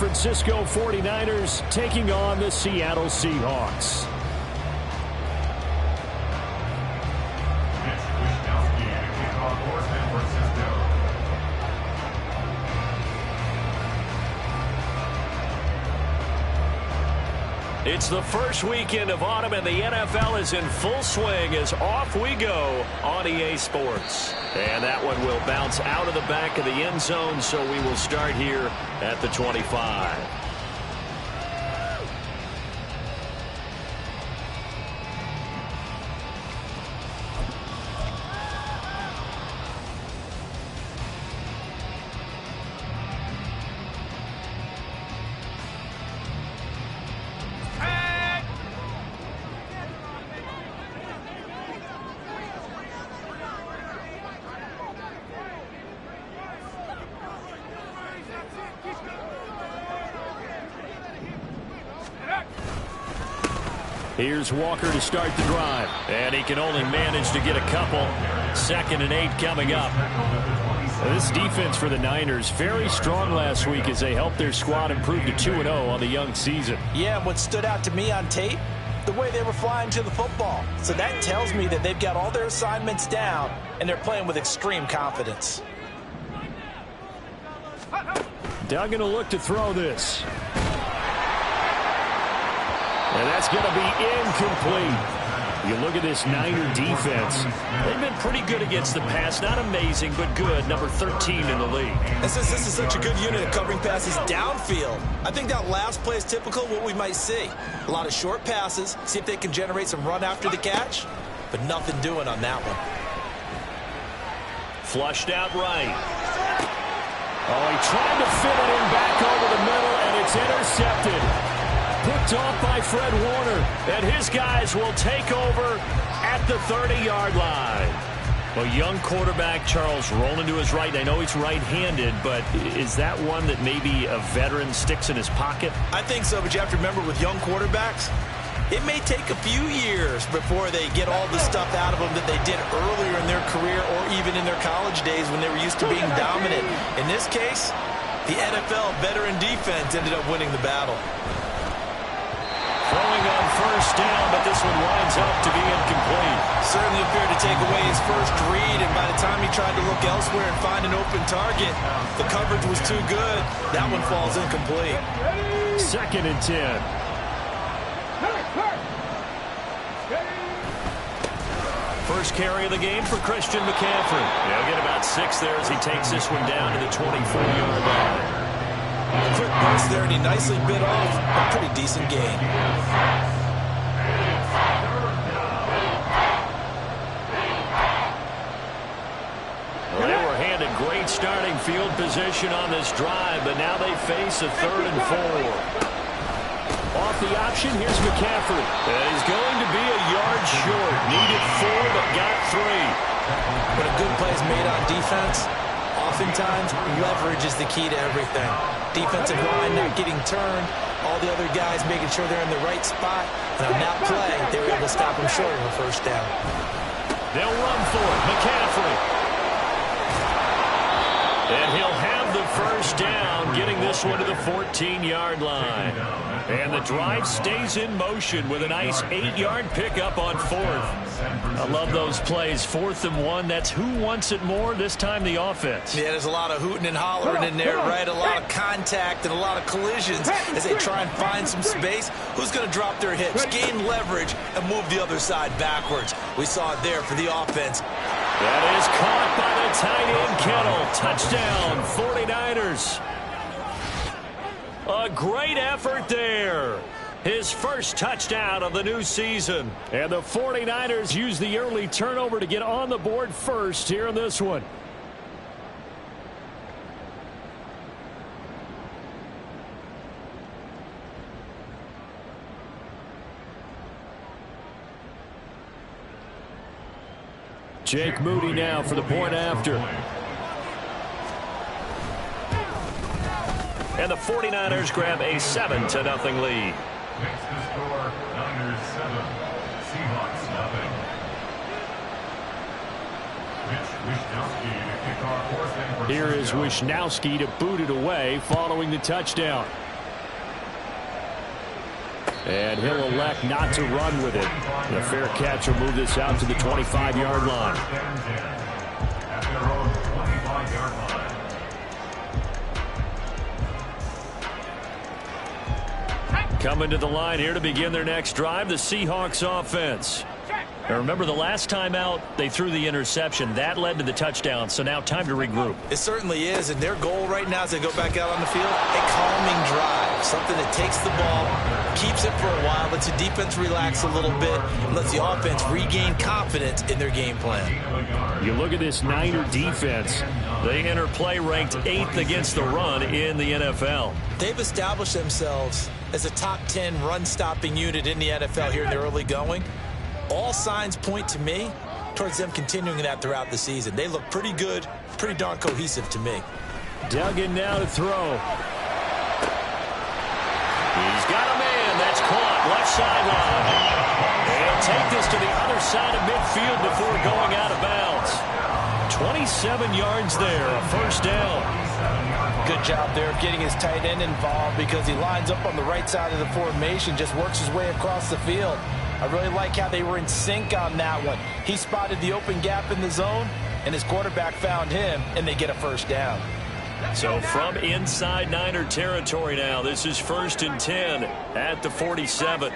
Francisco 49ers taking on the Seattle Seahawks. It's the first weekend of autumn, and the NFL is in full swing as off we go on EA Sports. And that one will bounce out of the back of the end zone, so we will start here at the 25. Here's Walker to start the drive, and he can only manage to get a couple. 2nd and 8 coming up. This defense for the Niners, very strong last week as they helped their squad improve to 2-0 on the young season. Yeah, what stood out to me on tape, the way they were flying to the football. So that tells me that they've got all their assignments down, and they're playing with extreme confidence. Doug gonna look to throw this. And that's going to be incomplete. You look at this Niner defense. They've been pretty good against the pass. Not amazing, but good. Number 13 in the league. And since this is such a good unit of covering passes downfield, I think that last play is typical of what we might see. A lot of short passes, see if they can generate some run after the catch, but nothing doing on that one. Flushed out right. Oh, he tried to fit it in back over the middle, and it's intercepted. Picked off by Fred Warner, and his guys will take over at the 30-yard line. Well, young quarterback Charles rolling to his right. I know he's right-handed, but is that one that maybe a veteran sticks in his pocket? I think so, but you have to remember with young quarterbacks, it may take a few years before they get all the stuff out of them that they did earlier in their career or even in their college days when they were used to being dominant. In this case, the NFL veteran defense ended up winning the battle. Throwing on first down, but this one winds up to be incomplete. Certainly appeared to take away his first read, and by the time he tried to look elsewhere and find an open target, the coverage was too good. That one falls incomplete. 2nd and 10. First carry of the game for Christian McCaffrey. He'll get about 6 there as he takes this one down to the 24-yard line. Quick burst there, and he nicely bit off a pretty decent gain. Well, they were handed great starting field position on this drive, but now they face a 3rd and 4. Off the option, here's McCaffrey. He's going to be a yard short. Needed 4, but got 3. When a good play is made on defense, oftentimes leverage is the key to everything. Defensive line not getting turned, all the other guys making sure they're in the right spot, and on that play, they were able to stop him short of a first down. They'll run for it. McCaffrey. And he'll have the first down, getting this one to the 14-yard line. And the drive stays in motion with a nice 8-yard pickup on 4th. I love those plays. 4th and 1. That's who wants it more, this time the offense. Yeah, there's a lot of hooting and hollering in there, right? A lot of contact and a lot of collisions as they try and find some space. Who's going to drop their hips, gain leverage, and move the other side backwards? We saw it there for the offense. That is caught by the tight end Kittle. Touchdown, 49ers. A great effort there. His first touchdown of the new season. And the 49ers use the early turnover to get on the board first here in this one. Jake Moody now for the point after. And the 49ers grab a 7-0 lead. Next to score, Niners 7, Seahawks 0. Wishnowsky to kick off fourth and for Here is Wishnowsky to boot it away following the touchdown. And he'll elect not to run with it. And a fair catch will move this out to the 25-yard line. At their own 25-yard line. Coming to the line here to begin their next drive, the Seahawks offense. Now remember, the last time out, they threw the interception. That led to the touchdown, so now time to regroup. It certainly is, and their goal right now as they go back out on the field, a calming drive, something that takes the ball, keeps it for a while, lets the defense relax a little bit, and lets the offense regain confidence in their game plan. You look at this Niner defense. They enter play ranked 8th against the run in the NFL. They've established themselves as a top 10 run-stopping unit in the NFL here in the early going. All signs point to me towards them continuing that throughout the season. They look pretty good, pretty darn cohesive to me. Duggan now to throw. He's got a man. That's caught. Left sideline. He'll take this to the other side of midfield before going out of bounds. 27 yards there, a first down. Good job there of getting his tight end involved because he lines up on the right side of the formation, just works his way across the field. I really like how they were in sync on that one. He spotted the open gap in the zone, and his quarterback found him, and they get a first down. So from inside Niner territory now, this is 1st and 10 at the 47.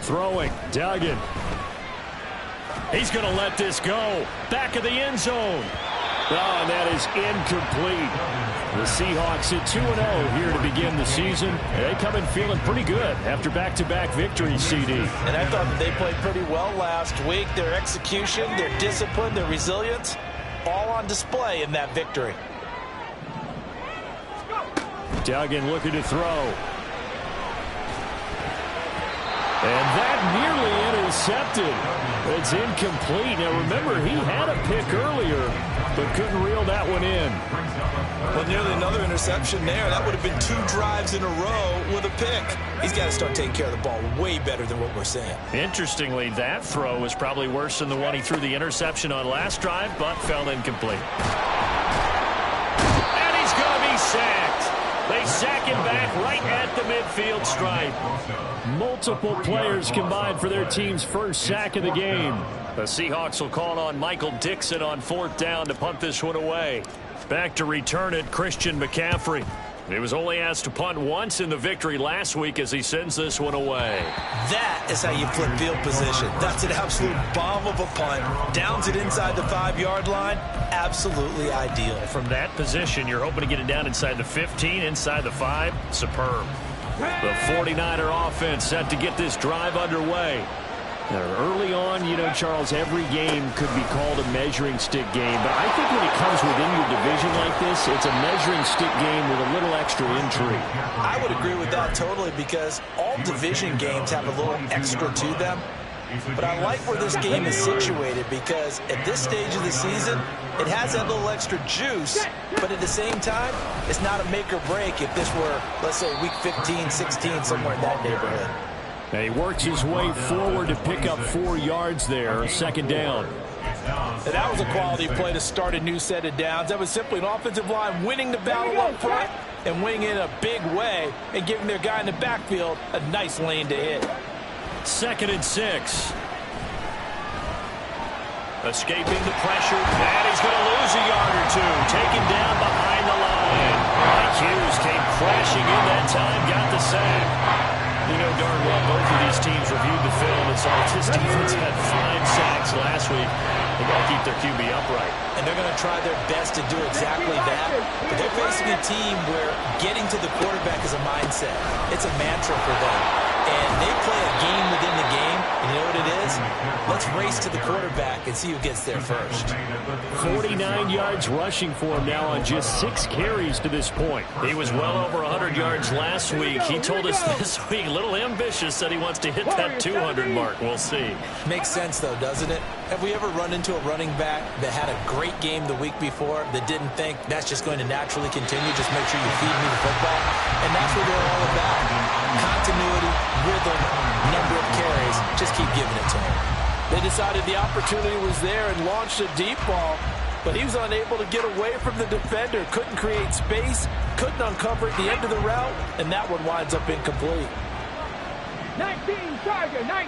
Throwing, Duggan. He's going to let this go. Back of the end zone. Oh, and that is incomplete. The Seahawks at 2-0 here to begin the season. They come in feeling pretty good after back-to-back victories, CD. And I thought that they played pretty well last week. Their execution, their discipline, their resilience, all on display in that victory. Duggan looking to throw. And that nearly intercepted. It's incomplete. Now, remember, he had a pick earlier, but couldn't reel that one in. Well, nearly another interception there. That would have been 2 drives in a row with a pick. He's got to start taking care of the ball way better than what we're seeing. Interestingly, that throw was probably worse than the one he threw the interception on last drive, but fell incomplete. And he's going to be sacked. They sack him back right at the midfield stripe. Multiple players combined for their team's first sack of the game. The Seahawks will call on Michael Dixon on 4th down to punt this one away. Back to return it, Christian McCaffrey. He was only asked to punt once in the victory last week as he sends this one away. That is how you flip field position. That's an absolute bomb of a punt. Downs it inside the 5-yard line. Absolutely ideal. From that position, you're hoping to get it down inside the 15, inside the 5. Superb. The 49er offense set to get this drive underway. Now, early on, you know, Charles, every game could be called a measuring stick game. But I think when it comes within your division like this, it's a measuring stick game with a little extra intrigue. I would agree with that totally because all division games have a little extra to them. But I like where this game is situated because at this stage of the season, it has that little extra juice, but at the same time, it's not a make or break if this were, let's say, week 15, 16, somewhere in that neighborhood. And he works his way forward to pick up 4 yards there, 2nd down. And that was a quality play to start a new set of downs. That was simply an offensive line winning the battle up front and winning in a big way and giving their guy in the backfield a nice lane to hit. 2nd and 6. Escaping the pressure, and he's going to lose a yard or 2. Taken down behind the line. Mike Hughes came crashing in that time, got the sack. You know darn well both of these teams reviewed the film and saw this defense had 5 sacks last week. They've got to keep their QB upright. And they're going to try their best to do exactly that. But they're facing a team where getting to the quarterback is a mindset. It's a mantra for them. And they play a game within the game. And you know what it is? Let's race to the quarterback and see who gets there first. 49 yards rushing for him now on just 6 carries to this point. He was well over 100 yards last week. He told us this week, a little ambitious, said he wants to hit that 200 mark. We'll see. Makes sense, though, doesn't it? Have we ever run into a running back that had a great game the week before that didn't think that's just going to naturally continue? Just make sure you feed me the football. And that's what they're all about. Continuity, rhythm, number of carries. Just keep giving it to them. They decided the opportunity was there and launched a deep ball. but he was unable to get away from the defender. Couldn't create space, couldn't uncover at the end of the route, and that one winds up incomplete. 19, Tiger, 19.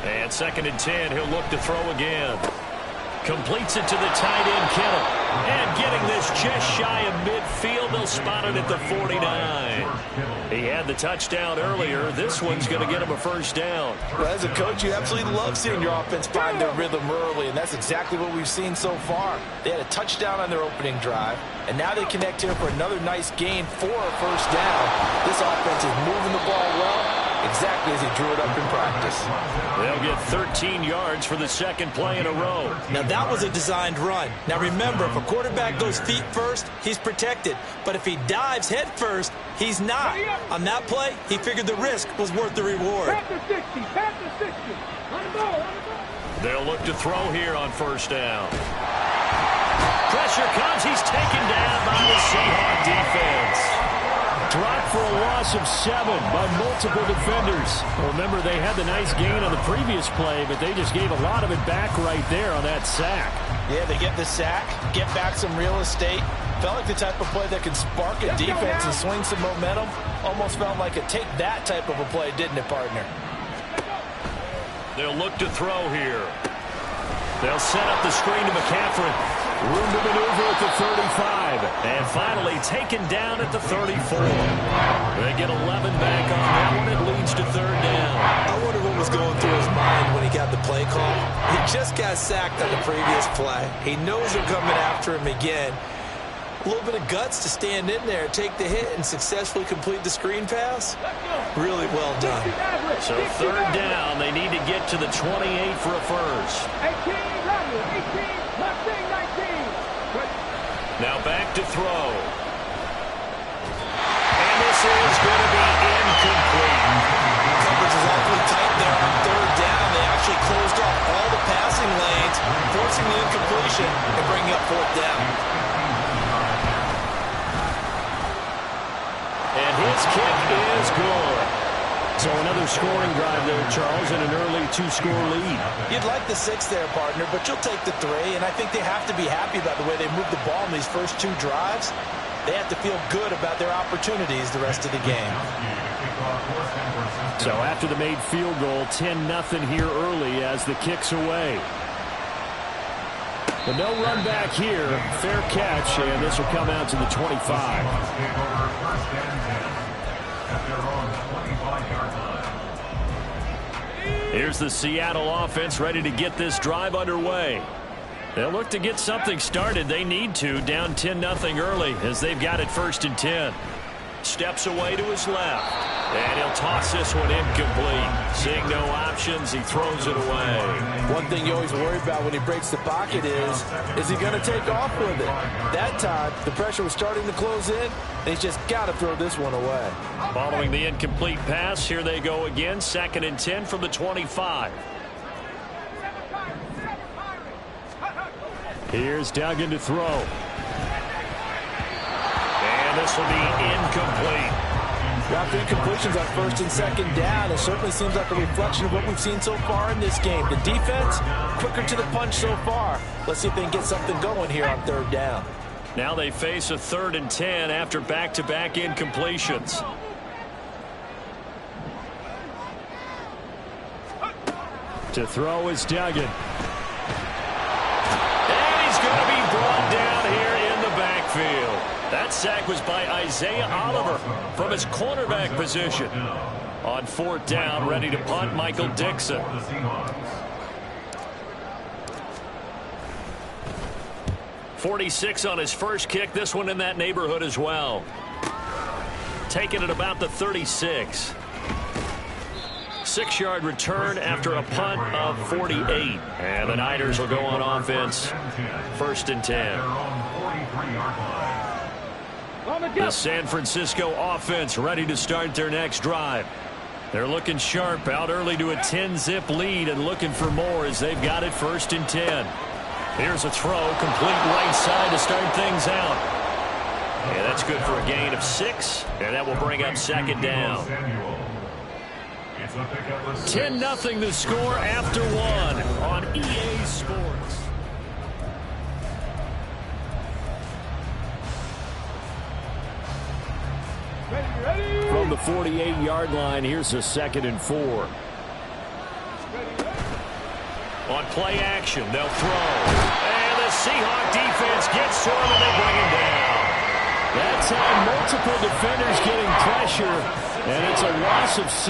And 2nd and 10, he'll look to throw again. Completes it to the tight end, Kittle. And getting this just shy of midfield, they'll spot it at the 49. He had the touchdown earlier. This one's going to get him a first down. Well, as a coach, you absolutely love seeing your offense find their rhythm early, and that's exactly what we've seen so far. They had a touchdown on their opening drive, and now they connect here for another nice gain for a first down. This offense is moving the ball well, exactly as he drew it up in practice. They'll get 13 yards for the second play in a row. Now, that was a designed run. Now, remember, if a quarterback goes feet first, he's protected. But if he dives head first, he's not. On that play, he figured the risk was worth the reward. Pass the 60, pass the 60. On the ball, on the ball. They'll look to throw here on first down. Pressure comes. He's taken down by the Seahawks defense. Dropped for a loss of 7 by multiple defenders. Remember, they had the nice gain on the previous play, but they just gave a lot of it back right there on that sack. Yeah, they get the sack, get back some real estate. Felt like the type of play that could spark a defense and swing some momentum. Almost felt like a take that type of a play, didn't it, partner? They'll look to throw here. They'll set up the screen to McCaffrey. Room to maneuver at the 35. And finally taken down at the 34. They get 11 back on that one. It leads to 3rd down. I wonder what was going through his mind when he got the play call. He just got sacked on the previous play. He knows they're coming after him again. A little bit of guts to stand in there, take the hit, and successfully complete the screen pass. Really well done. So 3rd down. They need to get to the 28 for a first. 18, 18, 19. Now back to throw. And this is going to be incomplete. Coverage is awfully tight there on 3rd down. They actually closed off all the passing lanes, forcing the incompletion and bringing up 4th down. And his kick is good. So another scoring drive there, Charles, and an early 2-score lead. You'd like the 6 there, partner, but you'll take the 3, and I think they have to be happy about the way they moved the ball in these first 2 drives. They have to feel good about their opportunities the rest of the game. So after the made field goal, 10-0 here early as the kick's away. But no run back here. Fair catch, and this will come out to the 25. Here's the Seattle offense ready to get this drive underway. They'll look to get something started. They need to, down 10-0 early as they've got it 1st and 10. Steps away to his left. And he'll toss this one incomplete. Seeing no options, he throws it away. One thing you always worry about when he breaks the pocket is he going to take off with it? That time, the pressure was starting to close in. They just got to throw this one away. Following the incomplete pass, here they go again. 2nd and 10 from the 25. Here's Duggan to throw. And this will be incomplete. After incompletions on 1st and 2nd down, it certainly seems like a reflection of what we've seen so far in this game. The defense, quicker to the punch so far. Let's see if they can get something going here on 3rd down. Now they face a 3rd and 10 after back-to-back incompletions. To throw is Duggan. And he's going to be brought down here in the backfield. That sack was by Isaiah Oliver from his cornerback position. On 4th down, ready to punt, Michael Dixon. .46 on his first kick. This one in that neighborhood as well. Taking it about the 36. 6-yard return after a punt of 48. And the Niners will go on offense. 1st and 10. The San Francisco offense ready to start their next drive. They're looking sharp, out early to a 10-zip lead and looking for more as they've got it 1st and 10. Here's a throw, complete right side to start things out. And that's good for a gain of 6, and that will bring up 2nd down. 10-0 the score after 1 on EA Sports. From the 48-yard line, here's a 2nd and 4. On play action, they'll throw. And the Seahawk defense gets to him, and they bring him down. That's had multiple defenders getting pressure, and it's a loss of 6.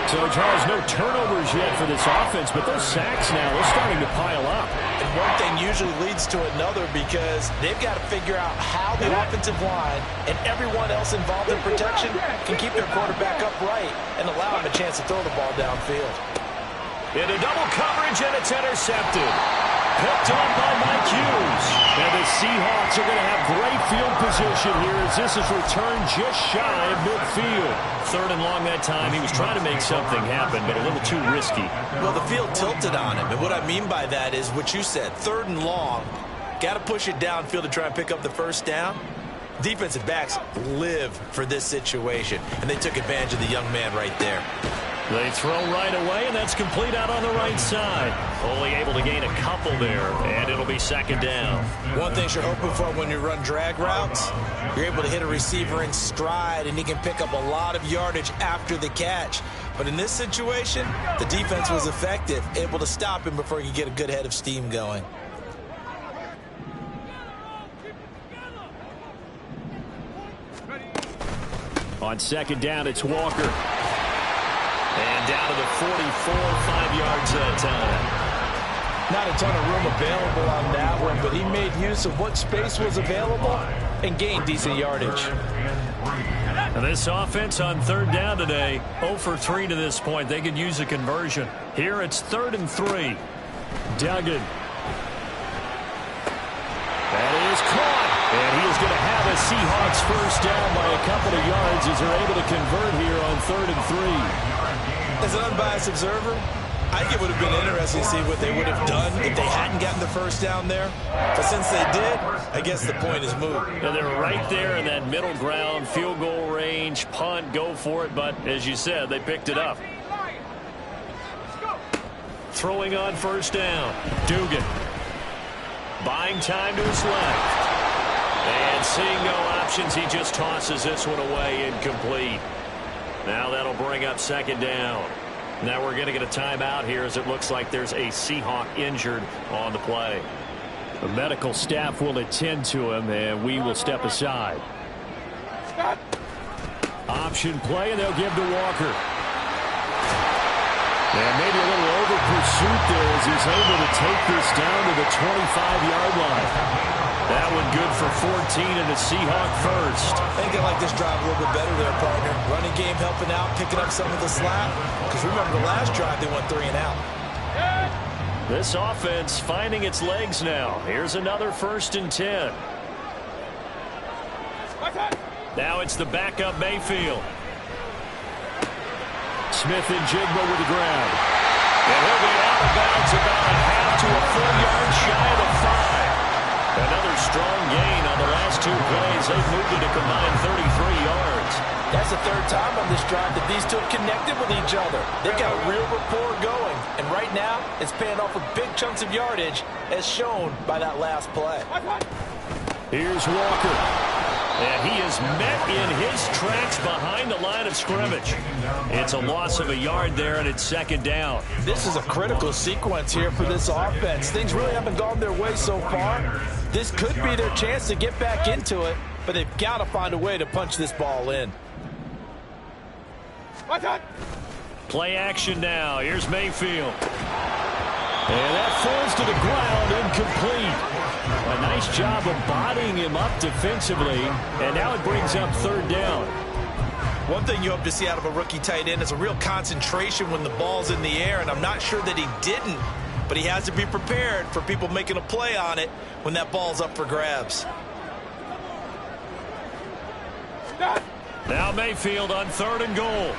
So, Charles, no turnovers yet for this offense, but those sacks now, they're starting to pile up. And one thing usually leads to another because they've got to figure out how the offensive line and everyone else involved in protection can keep their quarterback upright and allow him a chance to throw the ball downfield. Into double coverage, and it's intercepted. Picked up by Mike Hughes. And the Seahawks are going to have great field position here as this is returned just shy of midfield. 3rd and long that time. He was trying to make something happen, but a little too risky. Well, the field tilted on him, and what I mean by that is what you said, 3rd and long. Got to push it downfield to try and pick up the first down. Defensive backs live for this situation, and they took advantage of the young man right there. They throw right away, and that's complete out on the right side. Only able to gain a couple there, and it'll be 2nd down. One thing you're hoping for when you run drag routes, you're able to hit a receiver in stride, and he can pick up a lot of yardage after the catch. But in this situation, the defense was effective, able to stop him before he could get a good head of steam going. On 2nd down, it's Walker. And down to the 44, 5 yards that time. Not a ton of room available on that one, but he made use of what space was available and gained decent yardage. And this offense on 3rd down today, 0 for 3 to this point. They could use a conversion. Here it's 3rd and 3. Duggan. That is caught. And he is going to have a Seahawks first down by a couple of yards as they're able to convert here on 3rd and 3. As an unbiased observer, I think it would have been interesting to see what they would have done if they hadn't gotten the first down there. But since they did, I guess the point is moot. And they're right there in that middle ground, field goal range, punt, go for it. But as you said, they picked it up. Throwing on 1st down. Dugan. Buying time to his left. And seeing no options, he just tosses this one away, incomplete. Now that'll bring up 2nd down. Now we're going to get a timeout here as it looks like there's a Seahawk injured on the play. The medical staff will attend to him, and we will step aside. Option play, and they'll give to Walker. And maybe a little over pursuit there as he's able to take this down to the 25-yard line. That one good for 14 and a Seahawk first. I think I like this drive a little bit better there, partner. Running game helping out, picking up some of the slack. Because remember the last drive, they went 3 and out. This offense finding its legs now. Here's another 1st and 10. Now it's the backup Mayfield. Smith and Jigba with the grab. And he'll be out of bounds about a half to a 4-yard shy of the 5. Another strong gain on the last 2 plays. They've moved it a combined 33 yards. That's the 3rd time on this drive that these two have connected with each other. They've got real rapport going. And right now, it's paying off with big chunks of yardage, as shown by that last play. Here's Walker. And he is met in his tracks behind the line of scrimmage. It's a loss of a yard there, and it's 2nd down. This is a critical sequence here for this offense. Things really haven't gone their way so far. This could be their chance to get back into it, but they've got to find a way to punch this ball in. Play action now. Here's Mayfield. And that falls to the ground, incomplete. A nice job of bodying him up defensively, and now it brings up 3rd down. One thing you hope to see out of a rookie tight end is a real concentration when the ball's in the air, and I'm not sure that he didn't, but he has to be prepared for people making a play on it when that ball's up for grabs. Now Mayfield on 3rd and goal.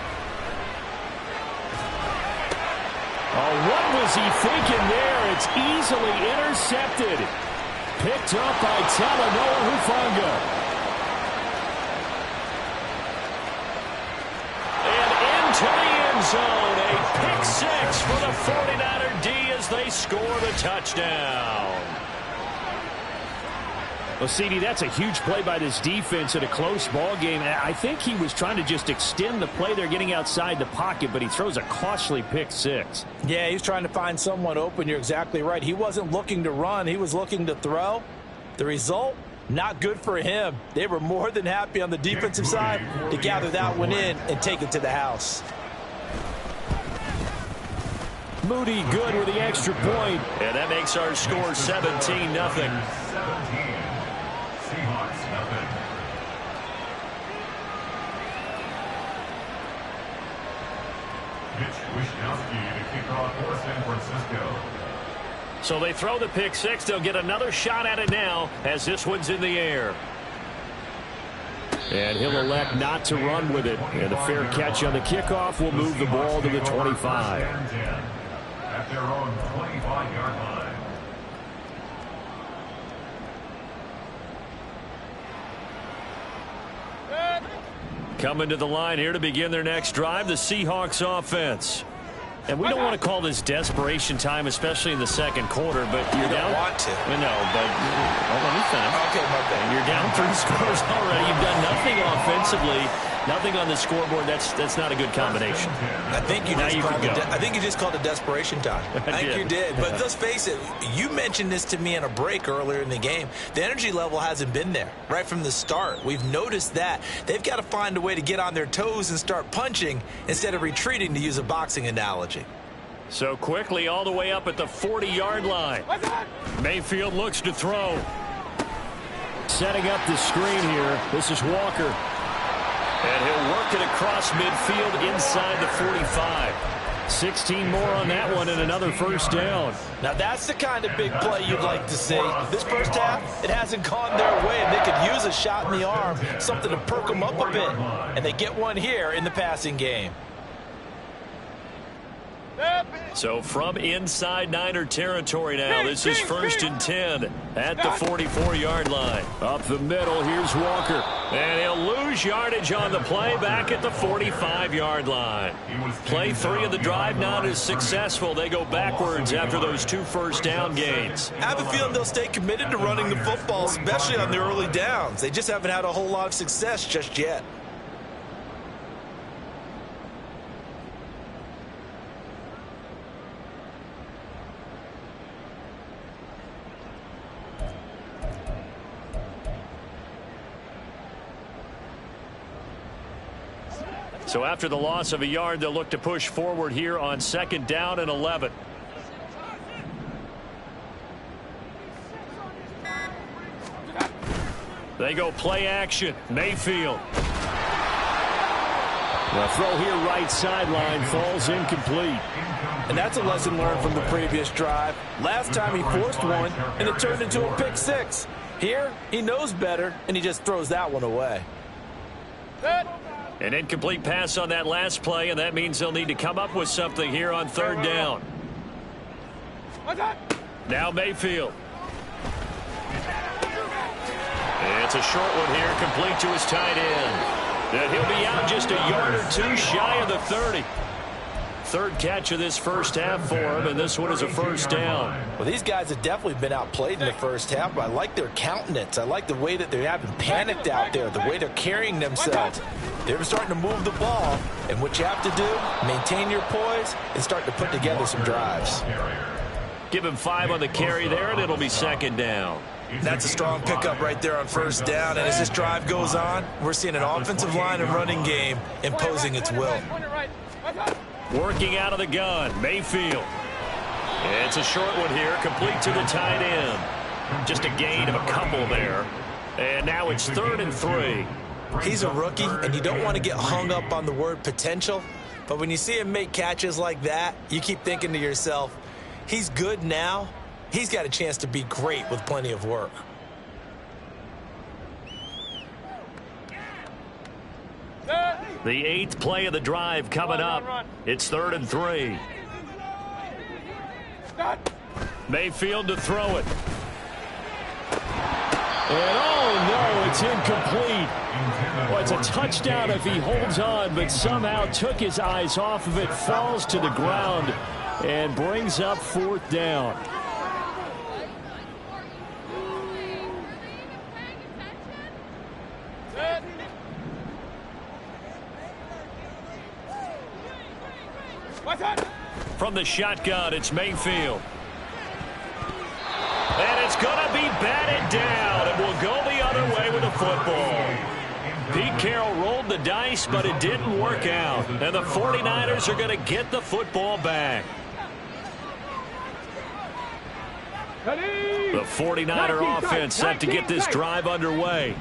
Oh, what was he thinking there? It's easily intercepted. Picked up by Talanoa Hufanga. And into the end zone. A pick 6 for the 49er D as they score the touchdown. Well, CD, that's a huge play by this defense in a close ball game. I think he was trying to just extend the play. They're getting outside the pocket, but he throws a costly pick six. Yeah, he's trying to find someone open. You're exactly right. He wasn't looking to run. He was looking to throw. The result, not good for him. They were more than happy on the defensive side to gather that one in and take it to the house. Moody good with the extra point. And that makes our score 17-0. Seahawks, nothing. Mitch Wishnowsky to kick off for San Francisco. So they throw the pick six. They'll get another shot at it now as this one's in the air. And he'll elect not to run with it. And the fair catch on the kickoff will move the ball to the 25. At their own 25-yard line. Coming to the line here to begin their next drive, the Seahawks offense. And we don't want to call this desperation time, especially in the second quarter, but you're down. You don't want to. No, but let me finish. Okay, my bad. You're down 3 scores already. You've done nothing offensively, nothing on the scoreboard. That's not a good combination. I think you just called it desperation time. I think you did. But let's face it, you mentioned this to me in a break earlier in the game. The energy level hasn't been there right from the start. We've noticed that. They've got to find a way to get on their toes and start punching instead of retreating, to use a boxing analogy. So quickly all the way up at the 40-yard line. Mayfield looks to throw. Setting up the screen here. This is Walker. And he'll work it across midfield inside the 45. 16 more on that one and another first down. Now that's the kind of big play you'd like to see. This first half, it hasn't gone their way, and they could use a shot in the arm, something to perk them up a bit. And they get one here in the passing game. So from inside Niner territory now, this is 1st and 10 at the 44-yard line. Up the middle, here's Walker. And he'll lose yardage on the play back at the 45-yard line. Play 3 of the drive not as successful. They go backwards after those 2 first down gains. I have a feeling they'll stay committed to running the football, especially on the early downs. They just haven't had a whole lot of success just yet. So after the loss of a yard, they'll look to push forward here on 2nd down and 11. They go play action. Mayfield. The throw here right sideline falls incomplete. And that's a lesson learned from the previous drive. Last time he forced one, and it turned into a pick six. Here, he knows better, and he just throws that one away. An incomplete pass on that last play, and that means they'll need to come up with something here on 3rd down. Now Mayfield. It's a short one here, complete to his tight end. And he'll be out just a yard or 2 shy of the 30. 3rd catch of this first half for him, and this one is a first down. Well, these guys have definitely been outplayed in the first half, but I like their countenance. I like the way that they haven't panicked out there, the way they're carrying themselves. They're starting to move the ball, and what you have to do, maintain your poise and start to put together some drives. Give him 5 on the carry there, and it'll be 2nd down. That's a strong pickup right there on 1st down, and as this drive goes on, we're seeing an offensive line and running game imposing its will. Working out of the gun, Mayfield. It's a short one here, complete to the tight end. Just a gain of a couple there. And now it's 3rd and 3. He's a rookie, and you don't want to get hung up on the word potential, but when you see him make catches like that, you keep thinking to yourself, he's good now. He's got a chance to be great with plenty of work. The 8th play of the drive coming up. It's 3rd and 3. Mayfield to throw it. And oh no, it's incomplete. Well, it's a touchdown if he holds on, but somehow took his eyes off of it, falls to the ground, and brings up 4th down. From the shotgun, it's Mayfield. And it's going to be batted down, and will go the other way with the football. Pete Carroll rolled the dice, but it didn't work out. And the 49ers are going to get the football back. The 49er offense set to get this drive underway.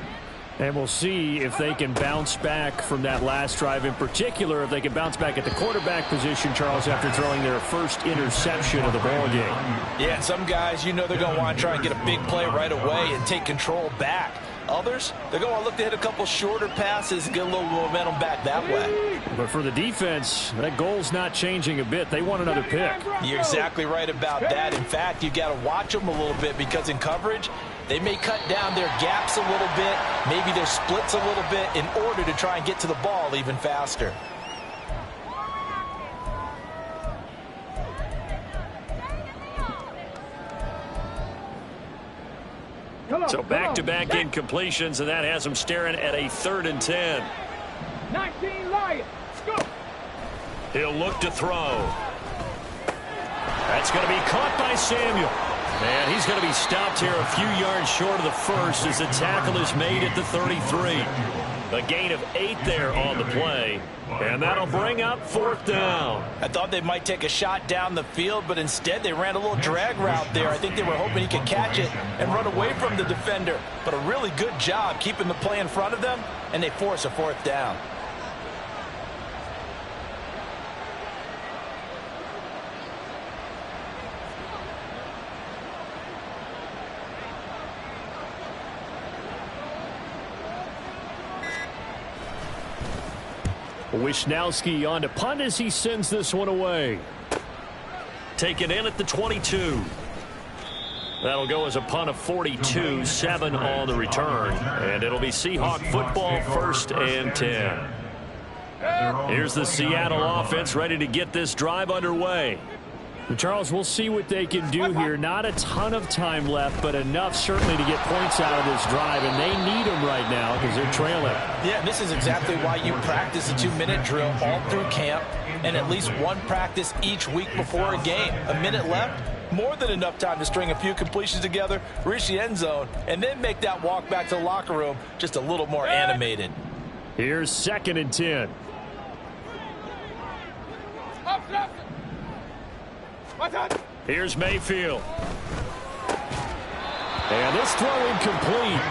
And we'll see if they can bounce back from that last drive, in particular if they can bounce back at the quarterback position, Charles, after throwing their first interception of the ball game. Yeah, and some guys, you know they're going to want to try and get a big play right away and take control back. Others, they're going to want to look to hit a couple shorter passes and get a little momentum back that way. But for the defense, that goal's not changing a bit. They want another pick. You're exactly right about that. In fact, you got to watch them a little bit, because in coverage, they may cut down their gaps a little bit, maybe their splits a little bit, in order to try and get to the ball even faster. So back-to-back incompletions, and that has them staring at a 3rd and 10. 19 Lions, go! He'll look to throw. That's going to be caught by Samuel. And he's going to be stopped here a few yards short of the first as the tackle is made at the 33. A gain of 8 there on the play. And that'll bring up 4th down. I thought they might take a shot down the field, but instead they ran a little drag route there. I think they were hoping he could catch it and run away from the defender. But a really good job keeping the play in front of them, and they force a 4th down. Wisnowski on to punt as he sends this one away. Taken in at the 22. That'll go as a punt of 42, 7 on the return. And it'll be Seahawk football, 1st and 10. Here's the Seattle offense ready to get this drive underway. Charles, we'll see what they can do here. Not a ton of time left, but enough certainly to get points out of this drive, and they need them right now because they're trailing. Yeah, and this is exactly why you practice a 2-minute drill all through camp, and at least one practice each week before a game. A minute left, more than enough time to string a few completions together, reach the end zone, and then make that walk back to the locker room just a little more animated. Here's 2nd and 10. Here's Mayfield. And this throw incomplete.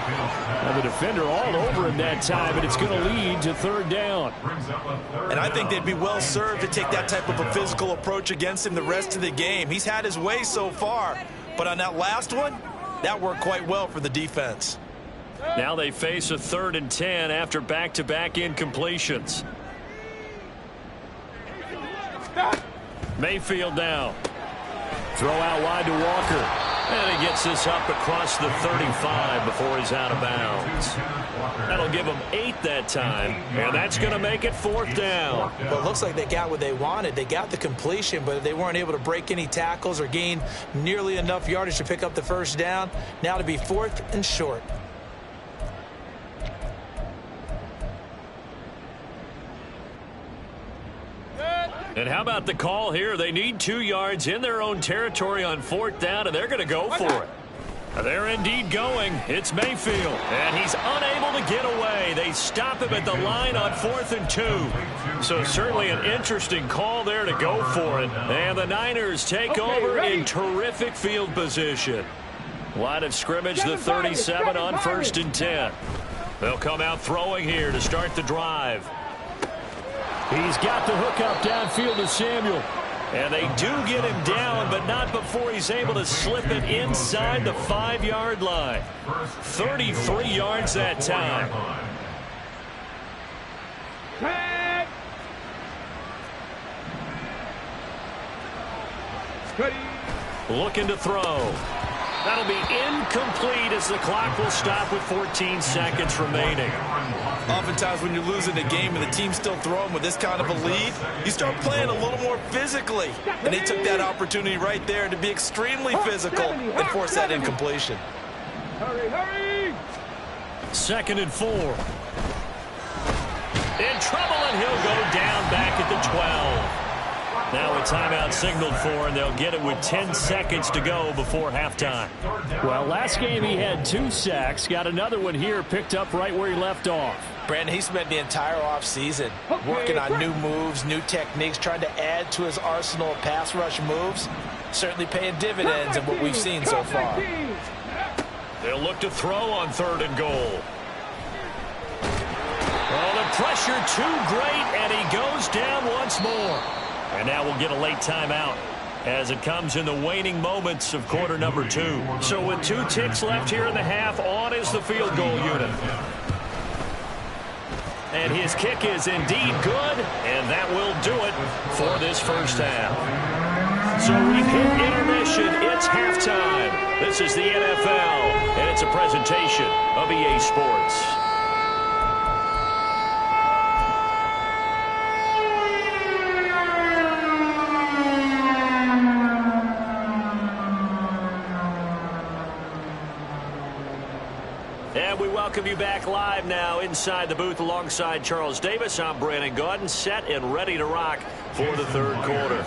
Now the defender all over him that time, and it's going to lead to 3rd down. And I think they'd be well served to take that type of a physical approach against him the rest of the game. He's had his way so far, but on that last one, that worked quite well for the defense. Now they face a 3rd and 10 after back-to-back incompletions. Mayfield now. Throw out wide to Walker. And he gets this up across the 35 before he's out of bounds. That'll give them 8 that time, and that's going to make it 4th down. Well, it looks like they got what they wanted. They got the completion, but they weren't able to break any tackles or gain nearly enough yardage to pick up the 1st down. Now to be 4th and short. And how about the call here? They need 2 yards in their own territory on 4th down, and they're going to go for it. They're indeed going. It's Mayfield, and he's unable to get away. They stop him at the line on 4th and 2. So certainly an interesting call there to go for it. And the Niners take over in terrific field position. Line of scrimmage, the 37 on 1st and 10. They'll come out throwing here to start the drive. He's got the hook up downfield to Samuel. And they do get him down, but not before he's able to slip it inside the 5-yard line. 33 yards that time. Looking to throw. That'll be incomplete as the clock will stop with 14 seconds remaining. Oftentimes when you're losing a game and the team's still throwing with this kind of a lead, you start playing a little more physically. And they took that opportunity right there to be extremely physical and force that incompletion. Hurry! 2nd and 4. In trouble, and he'll go down back at the 12. Now a timeout signaled for, and they'll get it with 10 seconds to go before halftime. Well, last game he had 2 sacks. Got another one here, picked up right where he left off. Brandon, he spent the entire offseason working on new moves, new techniques, trying to add to his arsenal of pass rush moves. Certainly paying dividends in what we've seen so far. They'll look to throw on 3rd and goal. Oh, the pressure too great, and he goes down once more. And now we'll get a late timeout as it comes in the waning moments of quarter number 2. So with 2 ticks left here in the half, on is the field goal unit. And his kick is indeed good, and that will do it for this first half. So we've hit intermission. It's halftime. This is the NFL, and it's a presentation of EA Sports. And we welcome you back live now inside the booth alongside Charles Davis. I'm Brandon Gaudin, set and ready to rock for the 3rd quarter.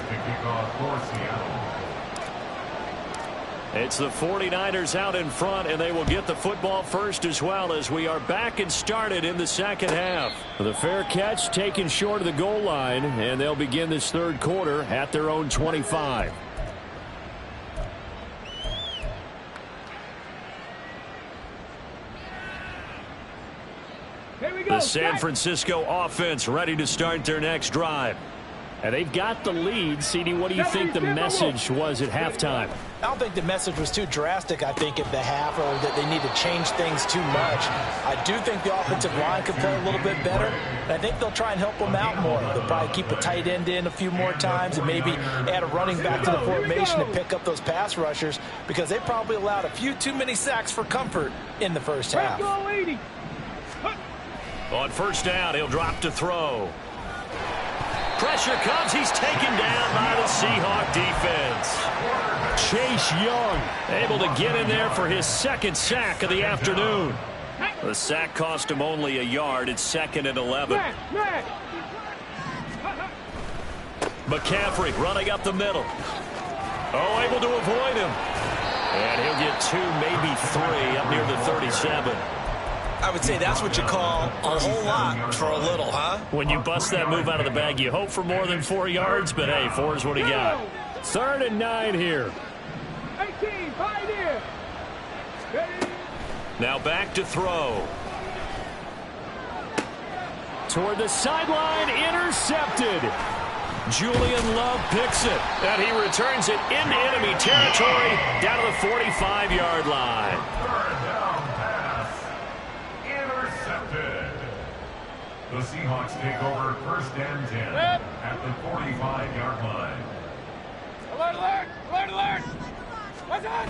It's the 49ers out in front, and they will get the football first as well as we are back and started in the second half. The fair catch taken short of the goal line, and they'll begin this 3rd quarter at their own 25. The San Francisco offense ready to start their next drive. And they've got the lead. CD, what do you think the message was at halftime? I don't think the message was too drastic, I think, at the half, or that they need to change things too much. I do think the offensive line could play a little bit better, and I think they'll try and help them out more. They'll probably keep a tight end in a few more times and maybe add a running back to the formation to pick up those pass rushers, because they probably allowed a few too many sacks for comfort in the first half. On first down, he'll drop to throw. Pressure comes. He's taken down by the Seahawk defense. Chase Young able to get in there for his 2nd sack of the afternoon. The sack cost him only a yard. It's 2nd and 11. McCaffrey running up the middle. Oh, able to avoid him. And he'll get 2, maybe 3 up near the 37. I would say that's what you call a whole lot for a little, huh? When you bust that move out of the bag, you hope for more than 4 yards, but hey, 4 is what he got. 3rd and 9 here. 18, pioneer. Now back to throw. Toward the sideline, intercepted. Julian Love picks it, and he returns it into enemy territory down to the 45-yard line. The Seahawks take over 1st and 10 at the 45-yard line. Alert, alert! Alert, alert! What's on?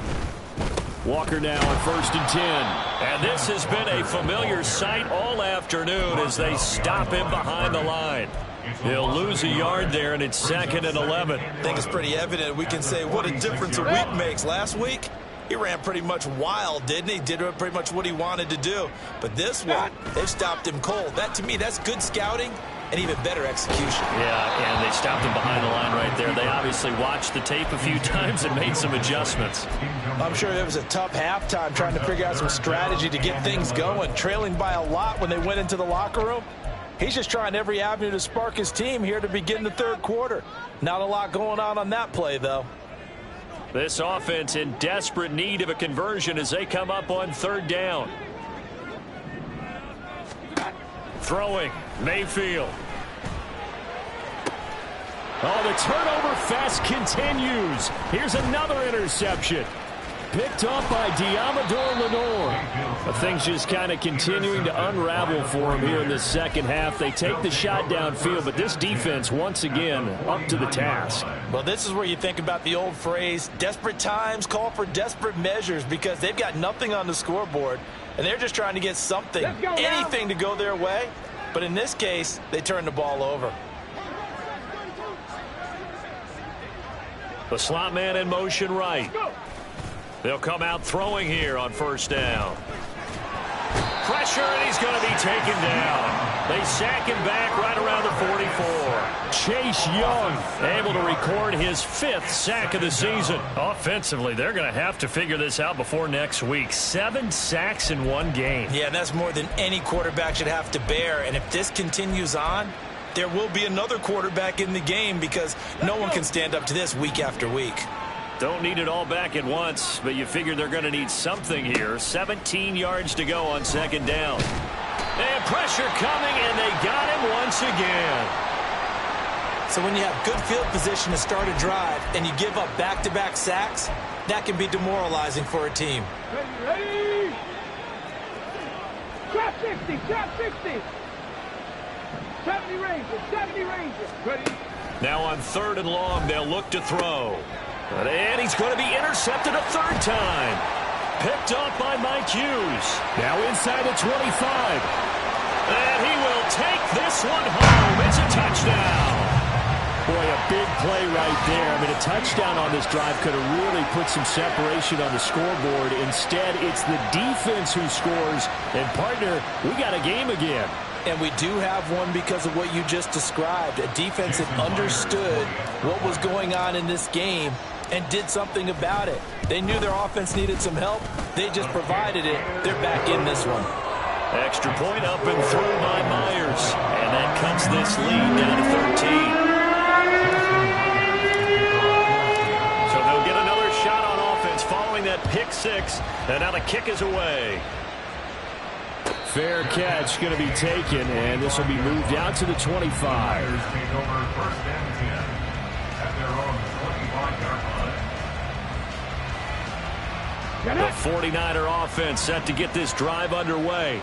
Walker now on 1st and 10. And this has been a familiar sight all afternoon as they stop him behind the line. He'll lose a yard there, and it's 2nd and 11. I think it's pretty evident. We can say what a difference a week makes. Last week, he ran pretty much wild, didn't he? Did pretty much what he wanted to do. But this one, they've stopped him cold. That, to me, that's good scouting and even better execution. Yeah, and they stopped him behind the line right there. They obviously watched the tape a few times and made some adjustments. I'm sure it was a tough halftime trying to figure out some strategy to get things going, trailing by a lot when they went into the locker room. He's just trying every avenue to spark his team here to begin the 3rd quarter. Not a lot going on that play, though. This offense in desperate need of a conversion as they come up on 3rd down. Throwing, Mayfield. Oh, the turnover fest continues. Here's another interception. Picked up by Diamador Lenore. Things just kind of continuing to unravel for him here in the second half. They take the shot downfield, but this defense, once again, up to the task. Well, this is where you think about the old phrase, desperate times call for desperate measures, because they've got nothing on the scoreboard, and they're just trying to get something, anything to go their way. But in this case, they turn the ball over. The slot man in motion right. They'll come out throwing here on 1st down. pressure, and he's going to be taken down. They sack him back right around the 44. Chase Young able to record his 5th sack of the season. Offensively, they're going to have to figure this out before next week. 7 sacks in one game. Yeah, and that's more than any quarterback should have to bear. And if this continues on, there will be another quarterback in the game because no one can stand up to this week after week. Don't need it all back at once, but you figure they're going to need something here. 17 yards to go on second down. And pressure coming, and they got him once again. So when you have good field position to start a drive and you give up back-to-back sacks, that can be demoralizing for a team. Ready? Trap 60, trap 60. 70 Rangers, 70 Rangers. Ready? Now on 3rd and long, they'll look to throw. And he's going to be intercepted a 3rd time. Picked off by Mike Hughes. Now inside the 25. And he will take this one home. It's a touchdown. Boy, a big play right there. I mean, a touchdown on this drive could have really put some separation on the scoreboard. Instead, it's the defense who scores. And, partner, we got a game again. And we do have one because of what you just described. A defense that understood what was going on in this game and did something about it. They knew their offense needed some help. They just provided it. They're back in this one. Extra point up and through by Myers. And that cuts this lead down to 13. So they'll get another shot on offense following that pick 6. And now the kick is away. Fair catch going to be taken, and this will be moved out to the 25. Take over 1st and 10 at their own 25-yard line. The 49er offense set to get this drive underway.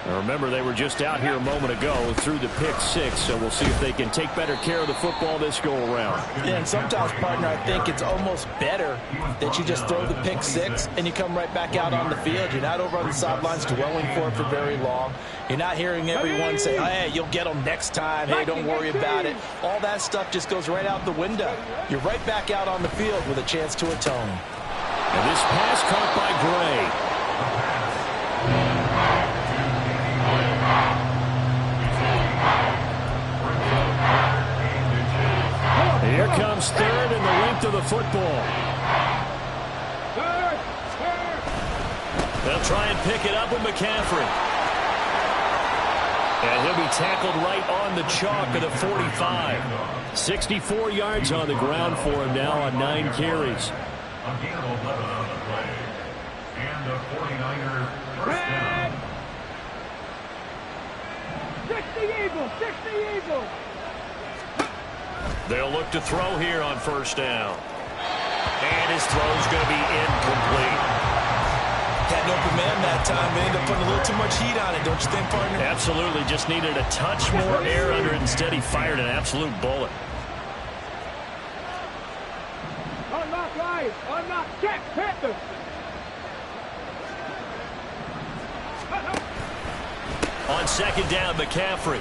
Now remember, they were just out here a moment ago through the pick 6, so we'll see if they can take better care of the football this go-around. Yeah, and sometimes, partner, I think it's almost better that you just throw the pick 6 and you come right back out on the field. You're not over on the sidelines dwelling for it for very long. You're not hearing everyone say, hey, you'll get them next time. Hey, don't worry about it. All that stuff just goes right out the window. You're right back out on the field with a chance to atone. And this pass caught by Gray. Here comes 3rd and the length of the football. They'll try and pick it up with McCaffrey. And he'll be tackled right on the chalk of the 45. 64 yards on the ground for him now on 9 carries. A gain of 11 on the play. And the 49ers first down. 60 Eagles, 60 Eagles. They'll look to throw here on 1st down. And his throw's going to be incomplete. Had an open man that time. They ended up putting a little too much heat on it, don't you think, partner? Absolutely. Just needed a touch more air under it. Instead, he fired an absolute bullet. Unlock Lions, unlock Jack Panthers. On 2nd down, McCaffrey.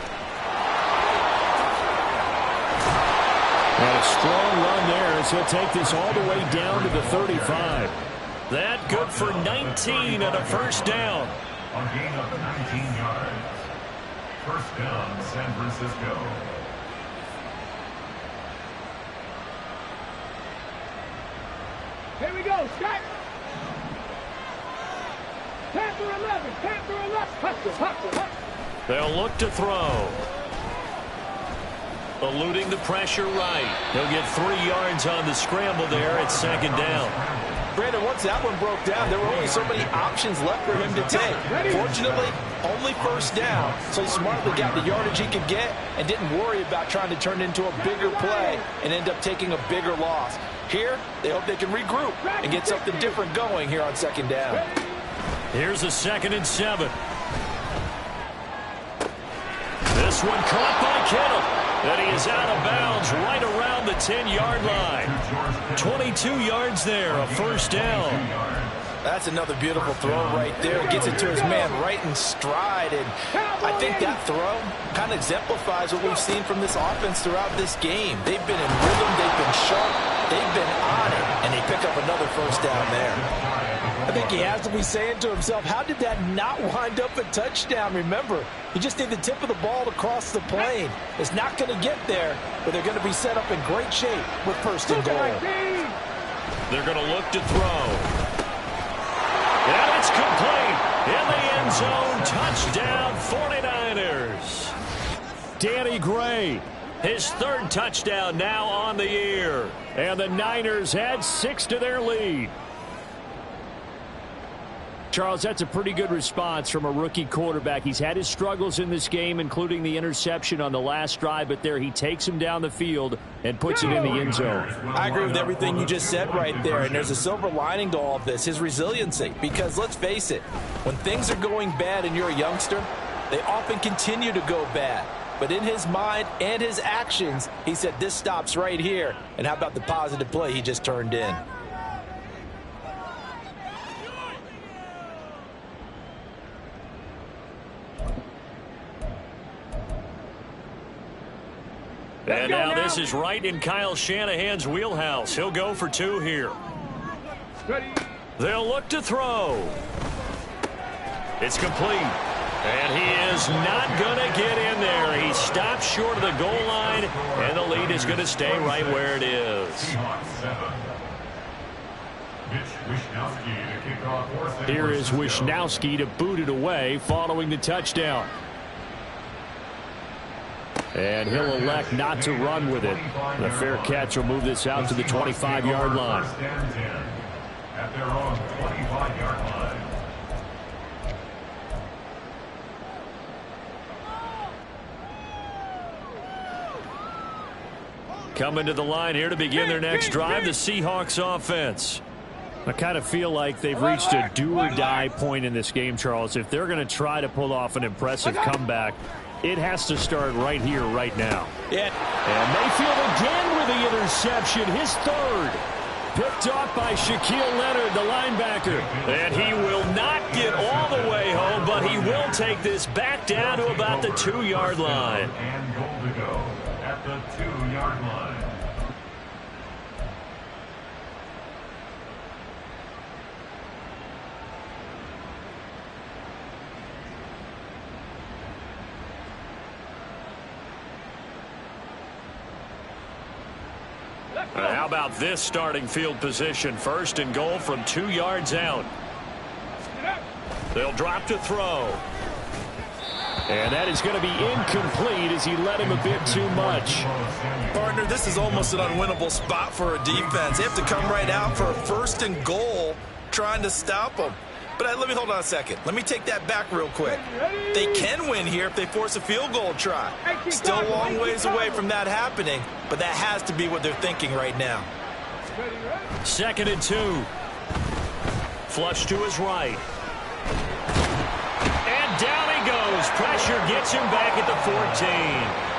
And a strong run there as he'll take this all the way down to the 35. That good for 19 at a 1st down. A gain of 19 yards. 1st down, San Francisco. Here we go, Scott. Panther 11, Panther 11. Hustle. They'll look to throw. Eluding the pressure right. He'll get 3 yards on the scramble there at 2nd down. Brandon, once that one broke down, there were only so many options left for him to take. Fortunately, only 1st down, so he smartly got the yardage he could get and didn't worry about trying to turn it into a bigger play and end up taking a bigger loss. Here, they hope they can regroup and get something different going here on 2nd down. Here's a 2nd and 7. This one caught by Kittle. And he is out of bounds right around the 10-yard line. 22 yards there, a 1st down. That's another beautiful throw right there. Gets it to his man right in stride. And I think that throw kind of exemplifies what we've seen from this offense throughout this game. They've been in rhythm. They've been sharp. They've been on it. And they pick up another 1st down there. I think he has to be saying to himself, how did that not wind up a touchdown? Remember, you just need the tip of the ball to cross the plane. It's not going to get there, but they're going to be set up in great shape with first and goal. They're going to look to throw. And it's complete. In the end zone, touchdown 49ers. Danny Gray, his third touchdown now on the year. And the Niners add 6 to their lead. Charles, that's a pretty good response from a rookie quarterback. He's had his struggles in this game, including the interception on the last drive, but there he takes him down the field and puts it in the end zone. I agree with everything you just said right there, and there's a silver lining to all of this, his resiliency. Because let's face it, when things are going bad and you're a youngster, they often continue to go bad. But in his mind and his actions, he said, this stops right here. And how about the positive play he just turned in? And now this is right in Kyle Shanahan's wheelhouse. He'll go for 2 here. They'll look to throw. It's complete. And he is not going to get in there. He stops short of the goal line, and the lead is going to stay right where it is. Here is Wishnowski to boot it away following the touchdown. And he'll elect not to run with it. The fair catch will move this out to the 25-yard line. At their own 25-yard line. Coming to the line here to begin their next drive, the Seahawks offense. I kind of feel like they've reached a do-or-die point in this game, Charles. If they're going to try to pull off an impressive comeback, it has to start right here, right now. Yeah. And Mayfield again with the interception, his third. Picked off by Shaquille Leonard, the linebacker. And he will not get all the way home, but he will take this back down to about the 2-yard line. And goal to go at the 2-yard line. How about this starting field position? First and goal from 2 yards out. They'll drop to throw. And that is going to be incomplete as he let him a bit too much. Partner, this is almost an unwinnable spot for a defense. They have to come right out for a first and goal trying to stop them. But let me hold on a second. Let me take that back real quick. They can win here if they force a field goal try. Still a long ways away from that happening, but that has to be what they're thinking right now. 2nd and 2. Flush to his right. And down he goes. Pressure gets him back at the 14.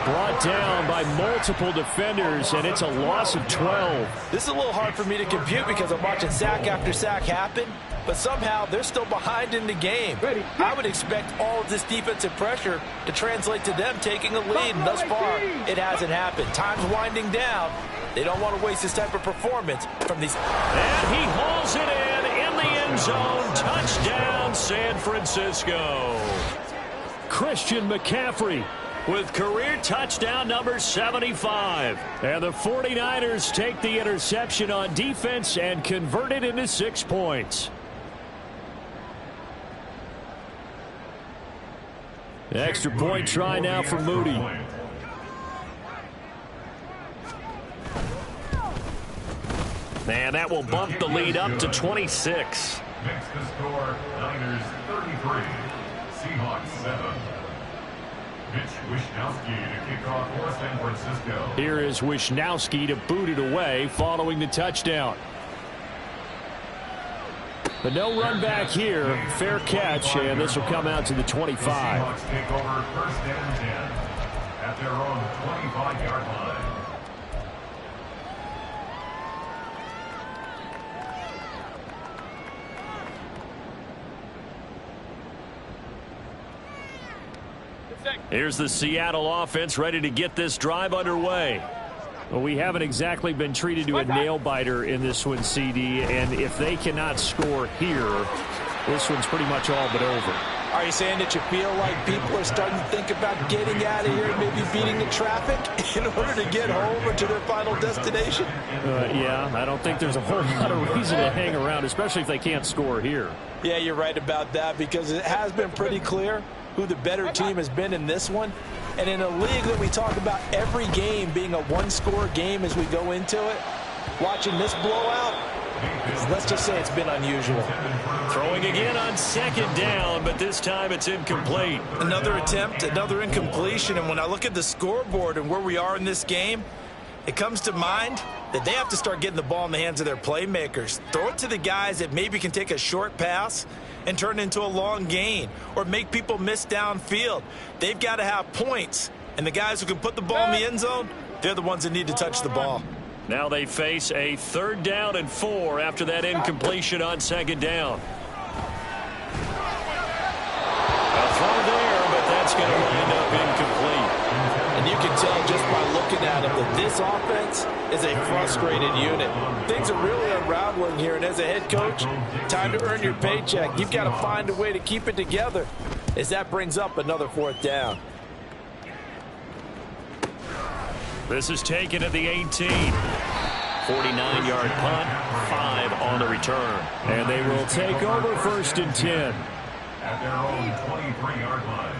Brought down by multiple defenders, and it's a loss of 12. This is a little hard for me to compute because I'm watching sack after sack happen, but somehow they're still behind in the game. I would expect all of this defensive pressure to translate to them taking a lead, and thus far, it hasn't happened. Time's winding down. They don't want to waste this type of performance from these. And he hauls it in the end zone. Touchdown, San Francisco. Christian McCaffrey with career touchdown number 75. And the 49ers take the interception on defense and convert it into 6 points. Extra point try now for Moody. And that will bump the lead up to 26. Makes the score Niners 33, Seahawks 7. Mitch Wishnowski to kick off for San Francisco. Here is Wishnowski to boot it away following the touchdown. But no run back here. Fair catch, and this will come out to the 25. The Seahawks take over first and 10 at their own 25-yard line. Here's the Seattle offense ready to get this drive underway. Well, we haven't exactly been treated to a nail-biter in this one, CD, and if they cannot score here, this one's pretty much all but over. Are you saying that you feel like people are starting to think about getting out of here, maybe beating the traffic in order to get home or to their final destination? Yeah, I don't think there's a whole lot of reason to hang around, especially if they can't score here. Yeah, you're right about that, because it has been pretty clear who the better team has been in this one. And in a league that we talk about every game being a one-score game as we go into it, watching this blowout, let's just say it's been unusual. Throwing again on second down, but this time it's incomplete. Another attempt, another incompletion, and when I look at the scoreboard and where we are in this game, it comes to mind that they have to start getting the ball in the hands of their playmakers. Throw it to the guys that maybe can take a short pass and turn it into a long gain or make people miss downfield. They've got to have points, and the guys who can put the ball in the end zone, they're the ones that need to touch the ball. Now they face a 3rd down and 4 after that incompletion on second down. A throw there, but that's going to wind up incomplete. And you can tell just by looking at him that this offense is a frustrated unit. Things are really unraveling here, and as a head coach, time to earn your paycheck. You've got to find a way to keep it together as that brings up another 4th down. This is taken at the 18. 49-yard punt, 5 on the return. And they will take over 1st and 10. At their own 23-yard line.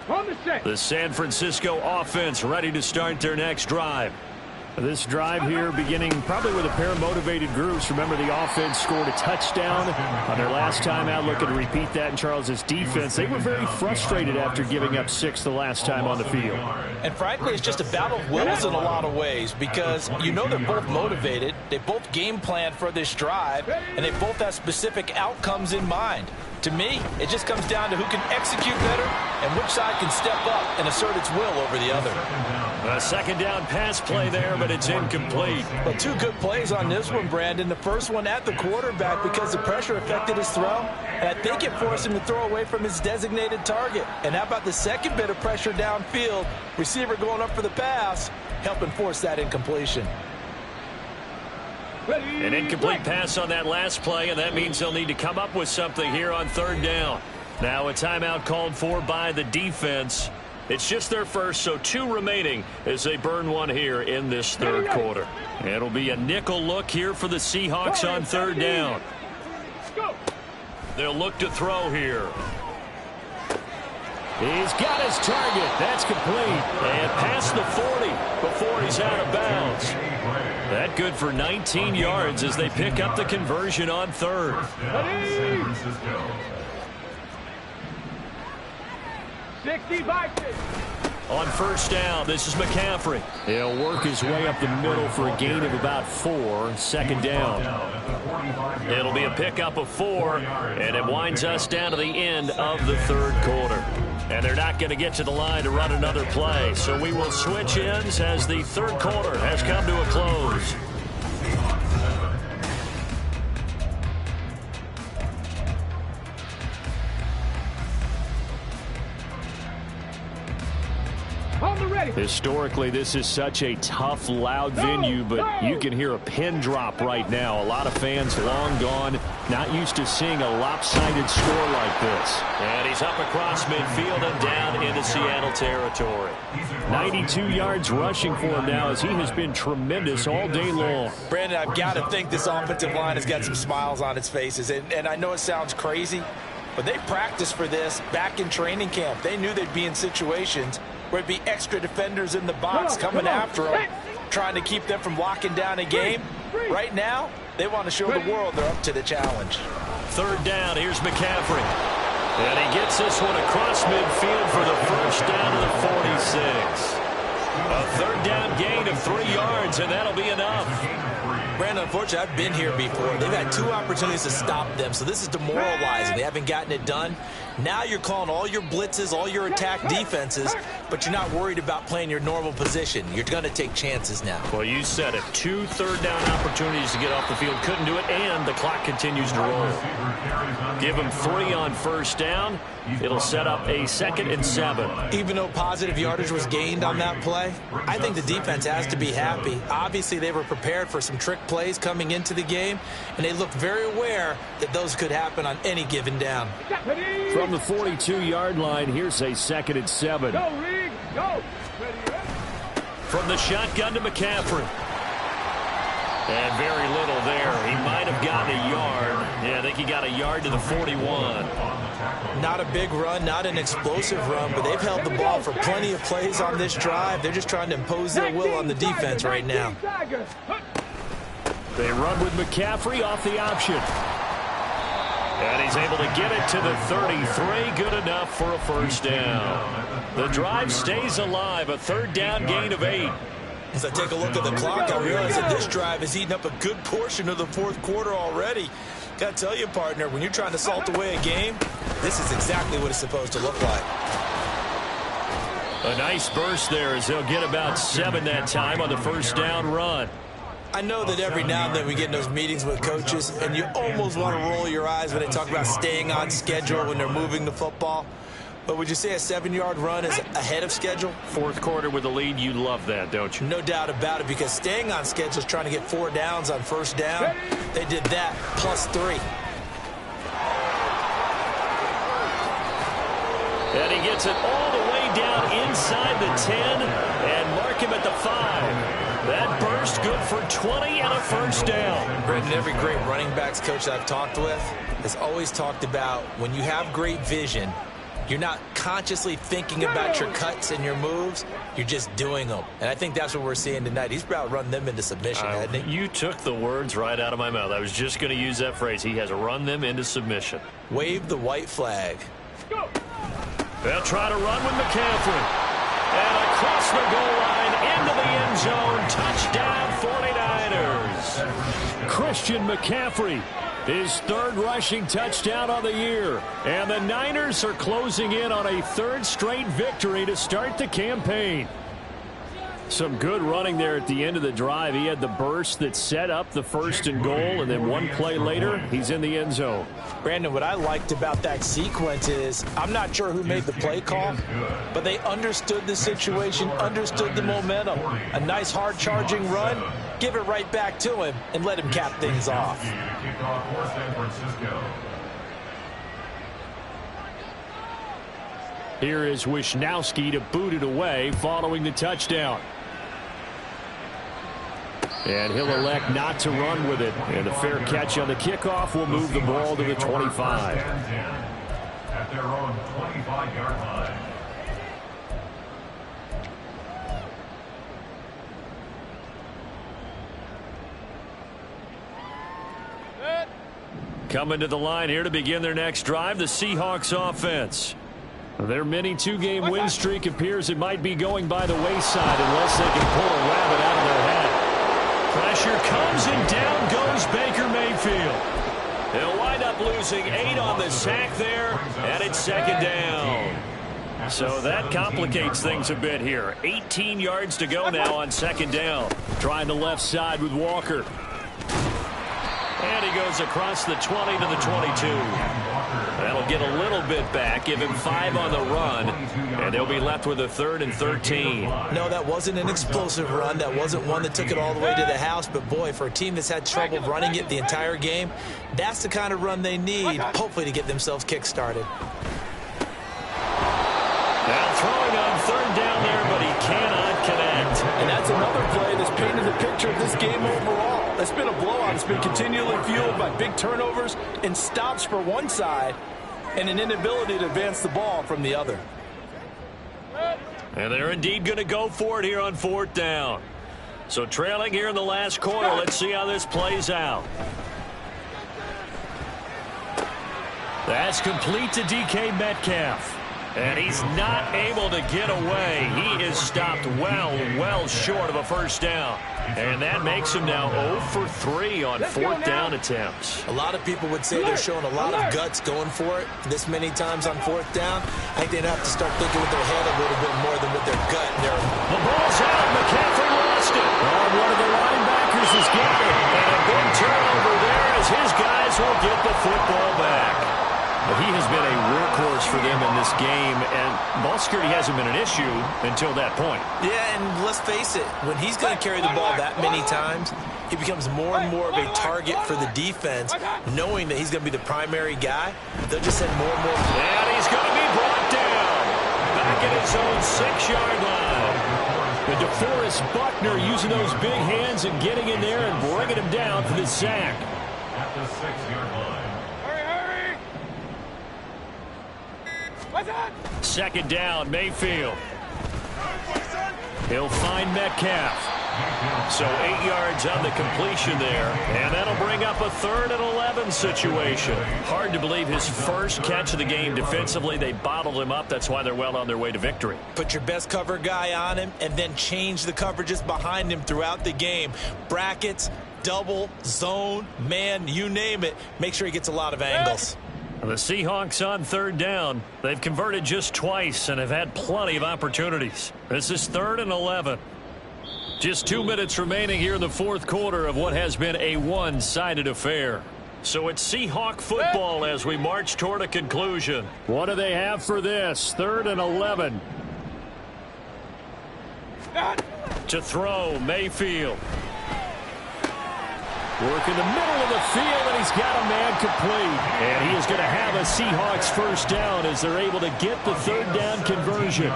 On the set. The San Francisco offense ready to start their next drive. This drive here beginning probably with a pair of motivated groups. Remember, the offense scored a touchdown on their last time out. Looking to repeat that in Charles's defense. They were very frustrated after giving up 6 the last time on the field. And frankly, it's just a battle of wills in a lot of ways, because you know they're both motivated. They both game planned for this drive, and they both have specific outcomes in mind. To me, it just comes down to who can execute better and which side can step up and assert its will over the other. A 2nd down pass play there, but it's incomplete. But 2 good plays on this one, Brandon. The first one at the quarterback because the pressure affected his throw, and I think it forced him to throw away from his designated target. And how about the second bit of pressure downfield? Receiver going up for the pass, helping force that incompletion. An incomplete pass on that last play, and that means they'll need to come up with something here on 3rd down. Now a timeout called for by the defense. It's just their first, so 2 remaining as they burn one here in this 3rd quarter. It'll be a nickel look here for the Seahawks on 3rd down. They'll look to throw here. He's got his target. That's complete. And past the 40 before he's out of bounds. That good for 19 yards as they pick up the conversion on 3rd. 65. On 1st down, this is McCaffrey. He'll work his way up the middle for a gain of about 4. 2nd down. It'll be a pickup of 4, and it winds us down to the end of the 3rd quarter. And they're not going to get to the line to run another play. So we will switch ends as the 3rd quarter has come to a close. Historically, this is such a tough, loud venue, but you can hear a pin drop right now. A lot of fans long gone, not used to seeing a lopsided score like this. And he's up across midfield and down into Seattle territory. 92 yards rushing for him now as he has been tremendous all day long. Brandon, I've got to think this offensive line has got some smiles on its faces. And I know it sounds crazy, but they practiced for this back in training camp. They knew they'd be in situations where it'd be extra defenders in the box coming after them, trying to keep them from locking down a game. Right now, they want to show the world they're up to the challenge. 3rd down, here's McCaffrey. And he gets this one across midfield for the first down to the 46. A 3rd down gain of 3 yards, and that'll be enough. Brandon, unfortunately, I've been here before. They've had 2 opportunities to stop them, so this is demoralizing. They haven't gotten it done. Now you're calling all your blitzes, all your attack defenses, but you're not worried about playing your normal position. You're going to take chances now. Well, you said it. 2 third-down opportunities to get off the field. Couldn't do it, and the clock continues to roll. Give them 3 on first down. It'll set up a 2nd and 7. Even though positive yardage was gained on that play, I think the defense has to be happy. Obviously, they were prepared for some trick plays coming into the game, and they looked very aware that those could happen on any given down. From the 42-yard line, here's a 2nd and 7. Go, Reed, go. From the shotgun to McCaffrey. And very little there. He might have gotten a yard. Yeah, I think he got a yard to the 41. Not a big run, not an explosive run, but they've held the ball for plenty of plays on this drive. They're just trying to impose their will on the defense right now. They run with McCaffrey off the option. And he's able to get it to the 33. Good enough for a first down. The drive stays alive. A 3rd down gain of 8. As I take a look at the clock, I realize that this drive has eaten up a good portion of the 4th quarter already. Got to tell you, partner, when you're trying to salt away a game, this is exactly what it's supposed to look like. A nice burst there as they'll get about 7 that time on the first down run. I know that every now and then we get in those meetings with coaches, and you almost want to roll your eyes when they talk about staying on schedule when they're moving the football. But would you say a 7-yard run is ahead of schedule? 4th quarter with the lead, you love that, don't you? No doubt about it, because staying on schedule is trying to get 4 downs on first down. They did that plus 3. And he gets it all the way down inside the 10 and mark him at the 5. That burst good for 20 and a first down. Brendan, every great running backs coach that I've talked with has always talked about when you have great vision, you're not consciously thinking about your cuts and your moves. You're just doing them. And I think that's what we're seeing tonight. He's about run them into submission, hasn't he? You took the words right out of my mouth. I was just going to use that phrase. He has run them into submission. Wave the white flag. They'll try to run with McCaffrey. And across the goal line into the end zone. Touchdown 49ers. Christian McCaffrey. His 3rd rushing touchdown of the year. And the Niners are closing in on a 3rd straight victory to start the campaign. Some good running there at the end of the drive. He had the burst that set up the 1st and goal, and then 1 play later, he's in the end zone. Brandon, what I liked about that sequence is I'm not sure who made the play call, but they understood the situation, understood the momentum. A nice hard-charging run, give it right back to him, and let him cap things off. Here is Wisnowski to boot it away following the touchdown. And he'll elect not to run with it. And the fair catch on the kickoff will move the ball to the 25. At their own 25-yard line. Coming to the line here to begin their next drive, the Seahawks offense. Their mini 2-game win streak appears it might be going by the wayside unless they can pull a rabbit out of their hat. Pressure comes and down goes Baker Mayfield. They'll wind up losing 8 on the sack there, and it's 2nd down. So that complicates things a bit here. 18 yards to go now on 2nd down. Trying the left side with Walker. And he goes across the 20 to the 22. That'll get a little bit back, give him 5 on the run, and they'll be left with a 3rd and 13. No, that wasn't an explosive run. That wasn't one that took it all the way to the house. But, boy, for a team that's had trouble running it the entire game, that's the kind of run they need, hopefully, to get themselves kick-started. Now throwing on 3rd down there, but he cannot connect. And that's another play that's painted the picture of this game overall. It's been a blowout. It's been continually fueled by big turnovers and stops for one side and an inability to advance the ball from the other. And they're indeed going to go for it here on 4th down. So trailing here in the last quarter. Let's see how this plays out. That's complete to DK Metcalf. And he's not able to get away. He is stopped well short of a first down. And that makes him now 0 for 3 on fourth down attempts. A lot of people would say they're showing a lot of guts going for it this many times on fourth down. I think they'd have to start thinking with their head a little bit more than with their gut. The ball's out. McCaffrey lost it. Oh, one of the linebackers has got it. And a big turnover there as his guys will get the football back. But he has been a workhorse for them in this game, and ball security hasn't been an issue until that point. Yeah, and let's face it, when he's going to carry the ball that many times, he becomes more and more of a target for the defense, knowing that he's going to be the primary guy. They'll just send more and more. And he's going to be brought down back at his own 6-yard line. The DeForest Buckner using those big hands and getting in there and bringing him down for the sack. At the 6-yard line. Second down, Mayfield. He'll find Metcalf. So 8 yards on the completion there. And that'll bring up a 3rd and 11 situation. Hard to believe his first catch of the game defensively. They bottled him up. That's why they're well on their way to victory. Put your best cover guy on him and then change the coverages behind him throughout the game. Brackets, double, zone, man, you name it. Make sure he gets a lot of angles. The Seahawks on 3rd down. They've converted just twice and have had plenty of opportunities. This is 3rd and 11. Just 2 minutes remaining here in the fourth quarter of what has been a one-sided affair. So it's Seahawk football as we march toward a conclusion. What do they have for this? 3rd and 11. To throw, Mayfield. Work in the middle of the field, and he's got a man complete. And he is going to have a Seahawks first down as they're able to get the 3rd down conversion.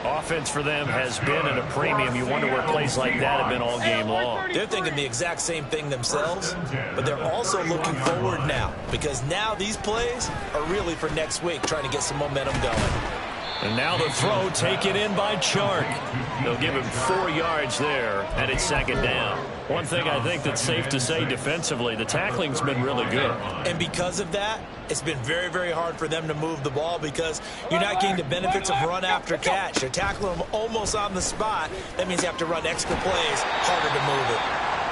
Offense for them has been at a premium. You wonder where plays like that have been all game long. They're thinking the exact same thing themselves, but they're also looking forward now because now these plays are really for next week, trying to get some momentum going. And now the throw taken in by Chark. They'll give him 4 yards there, and it's 2nd down. One thing I think that's safe to say defensively, the tackling's been really good. And because of that, it's been very, very hard for them to move the ball because you're not getting the benefits of run after catch. You're tackling them almost on the spot. That means you have to run extra plays, harder to move it.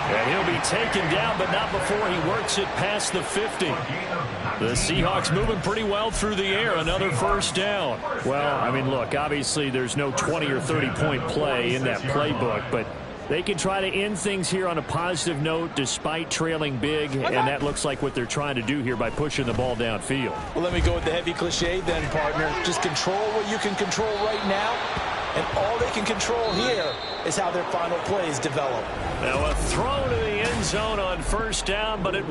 And he'll be taken down, but not before he works it past the 50. The Seahawks moving pretty well through the air. Another first down. Well, I mean, look, obviously there's no 20 or 30-point play in that playbook, but they can try to end things here on a positive note despite trailing big, and that looks like what they're trying to do here by pushing the ball downfield. Well, let me go with the heavy cliche then, partner. Just control what you can control right now, and all they can control here is how their final plays develop. Now a throw to the end zone on first down, but it